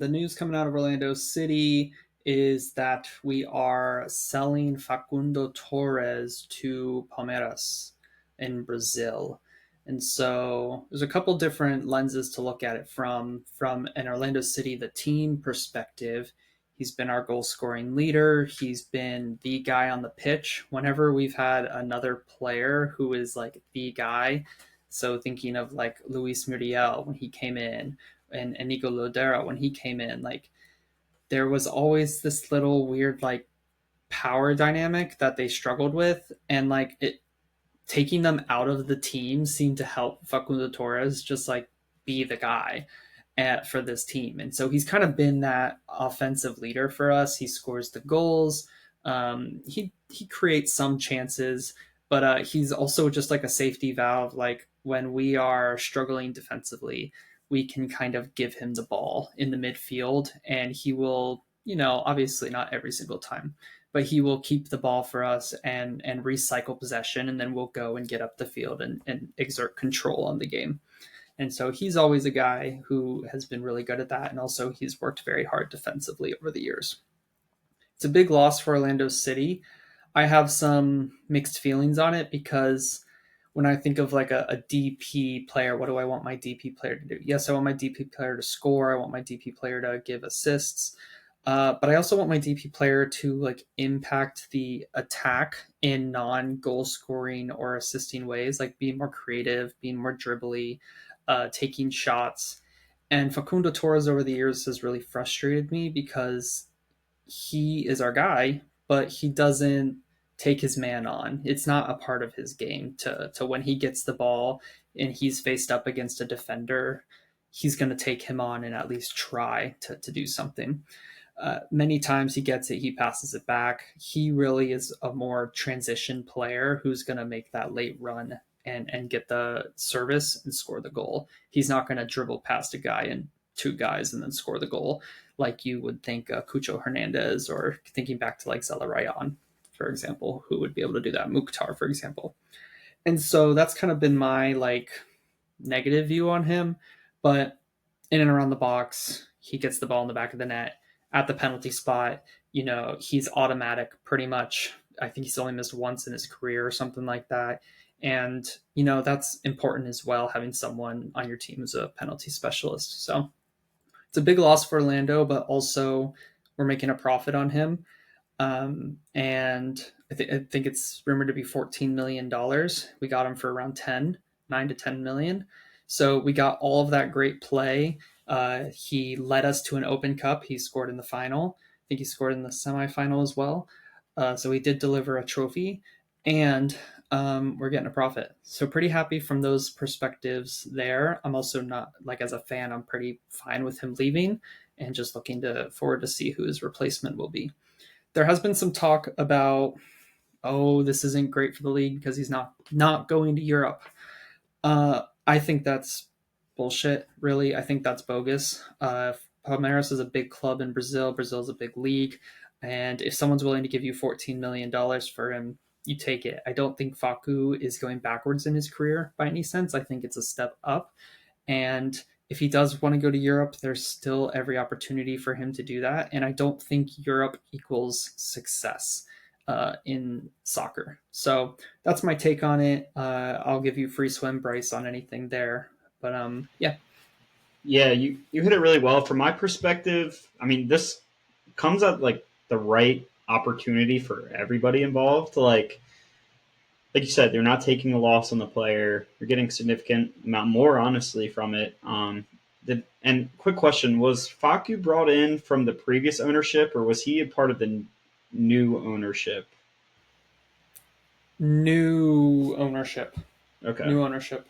The news coming out of Orlando City is that we are selling Facundo Torres to Palmeiras in Brazil. And so there's a couple different lenses to look at it from an Orlando City, the team perspective. He's been our goal scoring leader. He's been the guy on the pitch whenever we've had another player who is like the guy. So thinking of like Luis Muriel when he came in, and Nico Lodera when he came in, like there was always this little weird like power dynamic that they struggled with, and like it taking them out of the team seemed to help Facundo Torres just like be the guy for this team. And so he's kind of been that offensive leader for us. He scores the goals. He creates some chances, but he's also just like a safety valve. Like when we are struggling defensively, we can kind of give him the ball in the midfield, and he will, obviously not every single time, but he will keep the ball for us and recycle possession, and then we'll go and get up the field and exert control on the game. And so he's always a guy who has been really good at that. And also, he's worked very hard defensively over the years. It's a big loss for Orlando City. I have some mixed feelings on it because when I think of like a DP player, what do I want my DP player to do? Yes, I want my DP player to score. I want my DP player to give assists. But I also want my DP player to like impact the attack in non-goal scoring or assisting ways, like being more creative, being more dribbly, taking shots. And Facundo Torres over the years has really frustrated me because he is our guy, but he doesn't take his man on. It's not a part of his game to when he gets the ball and he's faced up against a defender, he's going to take him on and at least try to do something. Many times he gets it, he passes it back. He really is a more transition player who's going to make that late run and get the service and score the goal. He's not going to dribble past a guy and two guys and then score the goal like you would think Cucho Hernandez, or thinking back to like Zelarayan, for example, who would be able to do that. Mukhtar, for example. And so that's kind of been my like negative view on him. But in and around the box, he gets the ball in the back of the net at the penalty spot. He's automatic pretty much. I think he's only missed once in his career or something like that. And, that's important as well, having someone on your team who's a penalty specialist. So it's a big loss for Orlando, but also we're making a profit on him. And I think it's rumored to be $14 million. We got him for around 9 to 10 million. So we got all of that great play. He led us to an Open Cup. He scored in the final. I think he scored in the semifinal as well. So he did deliver a trophy, and we're getting a profit. So pretty happy from those perspectives there. I'm also not, like, as a fan, I'm pretty fine with him leaving and just looking forward to see who his replacement will be. There has been some talk about, oh, this isn't great for the league because he's not going to Europe. I think that's bullshit, really. I think that's bogus. Palmeiras is a big club in Brazil. Brazil is a big league. And if someone's willing to give you $14 million for him, you take it. I don't think Facu is going backwards in his career by any sense. I think it's a step up. And if he does want to go to Europe, there's still every opportunity for him to do that. And I don't think Europe equals success in soccer. So that's my take on it. I'll give you free swim, Bryce, on anything there. But yeah. Yeah, you hit it really well. From my perspective, I mean, this comes at like the right opportunity for everybody involved. Like you said, they're not taking a loss on the player. You're getting significant amount more, honestly, from it. And quick question: was Faku brought in from the previous ownership, or was he a part of the new ownership? New ownership. Okay. New ownership.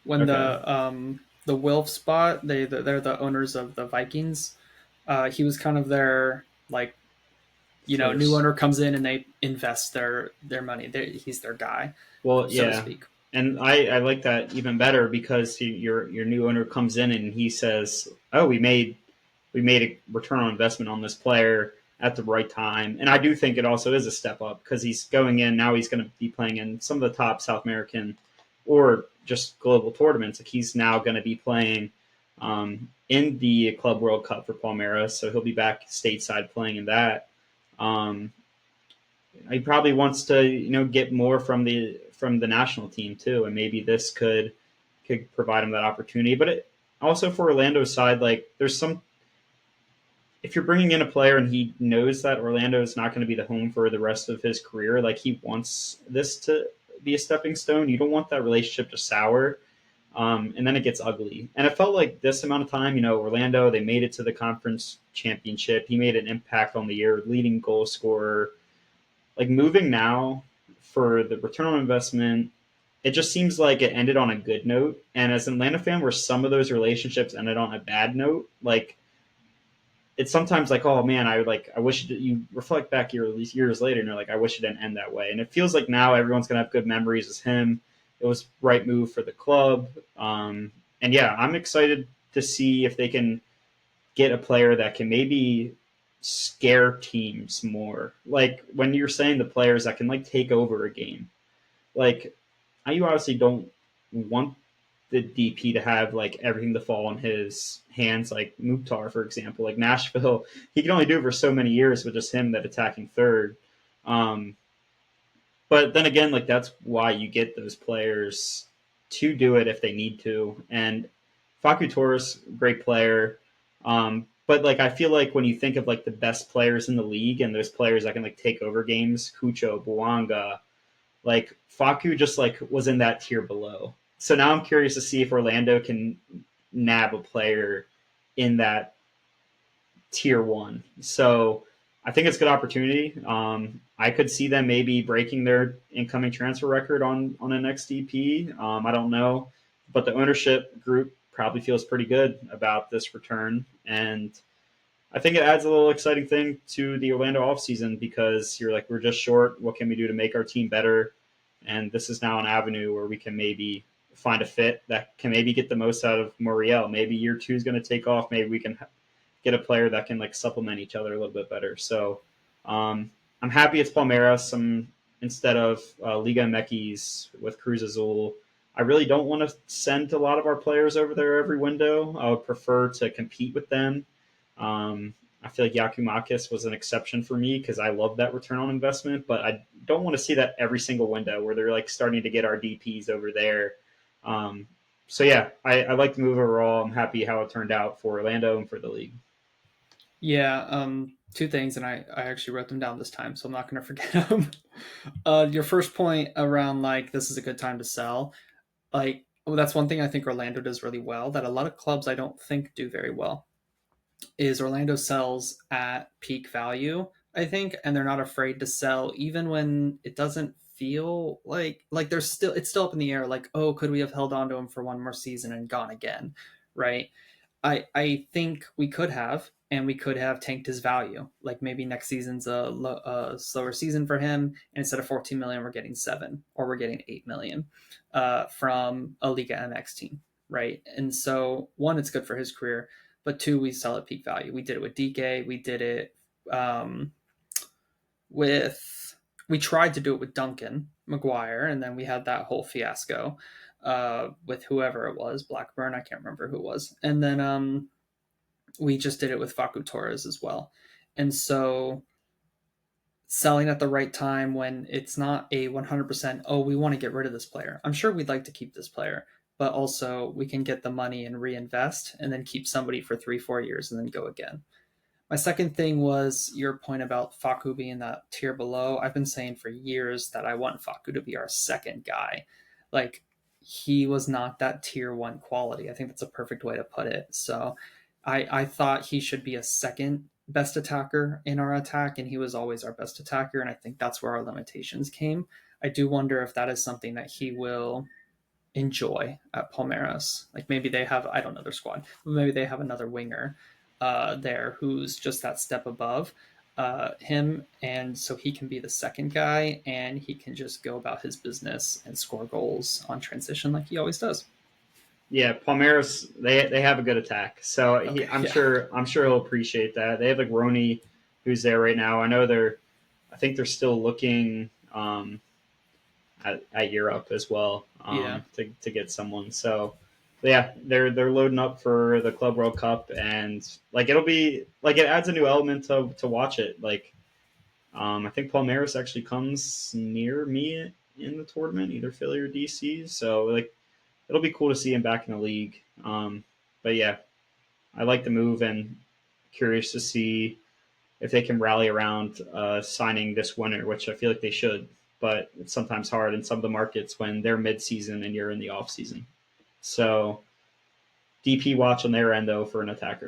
When Okay. the Wilf spot, they're the owners of the Vikings. He was kind of their like, new First. owner comes in and they invest their money. He's their guy, Well, so to yeah, speak. and I like that even better because your new owner comes in and he says, "Oh, we made a return on investment on this player at the right time," and I do think it also is a step up because he's going in now. He's going to be playing in some of the top South American or just global tournaments. Like he's now going to be playing in the Club World Cup for Palmeiras, so he'll be back stateside playing in that. Um, he probably wants to get more from the national team too, and maybe this could provide him that opportunity. But also for Orlando's side, like there's some if you're bringing in a player and he knows that Orlando is not going to be the home for the rest of his career, like he wants this to be a stepping stone. You don't want that relationship to sour, and then it gets ugly. And it felt like this amount of time, Orlando, they made it to the conference championship. He made an impact on the year, leading goal scorer. Like moving now for the return on investment, it just seems like it ended on a good note. And as an Atlanta fan, where some of those relationships ended on a bad note, like it's sometimes like, oh man, I wish you reflect back years later, and you're like, I wish it didn't end that way. And it feels like now everyone's gonna have good memories as him. It was right move for the club, and yeah, I'm excited to see if they can get a player that can maybe scare teams more. Like when you're saying the players that can like take over a game, like you obviously don't want the DP to have like everything to fall in his hands, like Mukhtar, for example. Like Nashville, he can only do it for so many years with just him that attacking third. Um, but then again, like that's why you get those players to do it if they need to. And Facu Torres, great player. But like I feel like when you think of like the best players in the league and those players that can like take over games, Cucho, Buanga, like Faku just like was in that tier below. So now I'm curious to see if Orlando can nab a player in that tier one. So I think it's a good opportunity. I could see them maybe breaking their incoming transfer record on an XDP. I don't know, but the ownership group probably feels pretty good about this return, and I think it adds a little exciting thing to the Orlando offseason because you're like, we're just short. What can we do to make our team better? And this is now an avenue where we can maybe find a fit that can maybe get the most out of Moriel. Maybe year two is going to take off. Maybe we can get a player that can like supplement each other a little bit better. So I'm happy it's Palmeiras. Instead of Liga MX with Cruz Azul. I really don't want to send a lot of our players over there every window. I would prefer to compete with them. I feel like Yakumakis was an exception for me because I love that return on investment, but I don't want to see that every single window where they're like starting to get our DPs over there. Um, so yeah, I like the move overall. I'm happy how it turned out for Orlando and for the league. Yeah, two things, and I actually wrote them down this time, so I'm not going to forget them. Your first point around like this is a good time to sell, like well, that's one thing I think Orlando does really well that a lot of clubs I don't think do very well is Orlando sells at peak value, I think, and they're not afraid to sell even when it doesn't feel like there's still it's still up in the air. Like, oh, could we have held on to him for one more season and gone again, right? I think we could have, and we could have tanked his value. Like maybe next season's a slower season for him, and instead of 14 million, we're getting 7 or we're getting 8 million from a Liga MX team, right? And so one, it's good for his career, but two, we sell at peak value. We did it with DK. We did it um, with we tried to do it with Duncan McGuire, and then we had that whole fiasco with whoever it was, Blackburn. I can't remember who it was, and then we just did it with Facu Torres as well. And so selling at the right time when it's not a 100% oh we want to get rid of this player. I'm sure we'd like to keep this player, but also we can get the money and reinvest and then keep somebody for 3-4 years and then go again. My second thing was your point about Faku being that tier below. I've been saying for years that I want Faku to be our second guy. Like he was not that tier one quality. I think that's a perfect way to put it. So I thought he should be a second best attacker in our attack, and he was always our best attacker. And I think that's where our limitations came. I do wonder if that is something that he will enjoy at Palmeiras. Like maybe they have, I don't know their squad, but maybe they have another winger there who's just that step above him. And so he can be the second guy and he can just go about his business and score goals on transition like he always does. Yeah, Palmeiras they have a good attack, so Okay. I'm Yeah. sure he'll appreciate that. They have like Roni, who's there right now. I think they're still looking at Europe as well Yeah. to get someone. So yeah, they're loading up for the Club World Cup, and like it'll be like it adds a new element to watch it. Like I think Palmeiras actually comes near me in the tournament, either Philly or DC. So like it'll be cool to see him back in the league. But yeah, I like the move and curious to see if they can rally around signing this winter, which I feel like they should. But it's sometimes hard in some of the markets when they're mid-season and you're in the off season. So DP watch on their end though for an attacker.